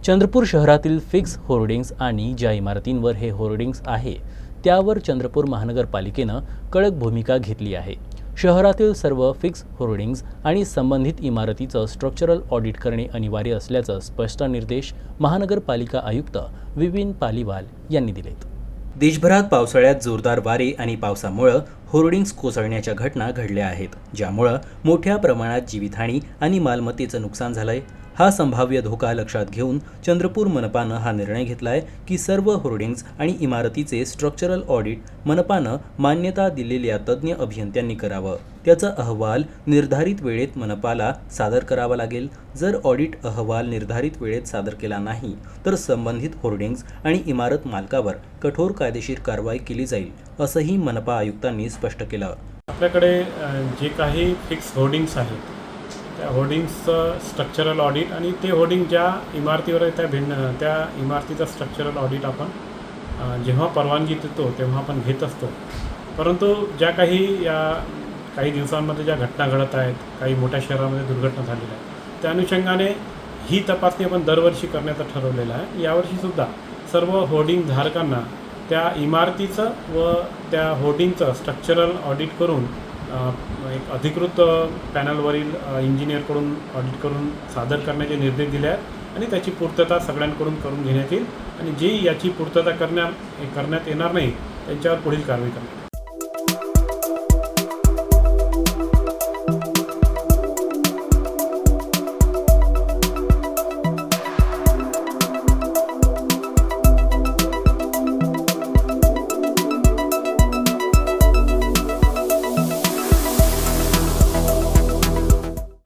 चंद्रपूर शहरातील fix hoardings आणि ज्या इमारतींवर हे होर्डिंग्स आहे त्यावर चंद्रपूर महानगरपालिकेनं कडक भूमिका घेतली आहे। शहरातील सर्व फिक्स होर्डिंग्स आणि संबंधित इमारतीचं स्ट्रक्चरल ऑडिट करणे अनिवार्य असल्याचं स्पष्ट निर्देश महानगरपालिका आयुक्त विपिन पालीवाल यांनी दिलेत। देशभरात पावसाळ्यात जोरदार वारे आणि पावसामुळे होर्डिंग्स कोसळण्याच्या घटना घडल्या आहेत, ज्यामुळे मोठ्या प्रमाणात जीवितहानी आणि मालमत्तेचं नुकसान झालंय। हा संभाव्य धोका लक्षात घेऊन चंद्रपूर मनपानं हा निर्णय घेतलाय की सर्व होर्डिंग्स आणि इमारतीचे स्ट्रक्चरल ऑडिट मनपानं मान्यता दिलेल्या तज्ज्ञ अभियंत्यांनी करावं। त्याचा अहवाल निर्धारित वेळेत मनपाला सादर करावा लागेल। जर ऑडिट अहवाल निर्धारित वेळेत सादर केला नाही तर संबंधित होर्डिंग्स आणि इमारत मालकावर कठोर कायदेशीर कारवाई केली जाईल, असंही मनपा आयुक्तांनी स्पष्ट केलं। आपल्याकडे जे काही फिक्स होर्डिंग्स आहेत त्या होर्डिंग्सचं स्ट्रक्चरल ऑडिट आणि ते होर्डिंग ज्या इमारतीवर आहे त्या इमारतीचं स्ट्रक्चरल ऑडिट आपण जेव्हा परवानगी देतो तेव्हा आपण घेत असतो। परंतु ज्या काही दिवसांमध्ये ज्या घटना घडत आहेत, काही मोठ्या शहरामध्ये दुर्घटना झालेल्या आहेत, त्या अनुषंगाने ही तपासणी आपण दरवर्षी करण्याचं ठरवलेलं आहे। यावर्षीसुद्धा सर्व होर्डिंग धारकांना त्या इमारतीचं व त्या होर्डिंगचं स्ट्रक्चरल ऑडिट करून एक अधिकृत पॅनलवरील इंजिनियरकडून ऑडिट करून सादर करण्याचे निर्देश दिले आहेत आणि त्याची पूर्तता सगळ्यांकडून करून घेण्यात येईल आणि जी याची पूर्तता करण्यात येणार नाही त्यांच्यावर पुढील कारवाई करण्यात येईल।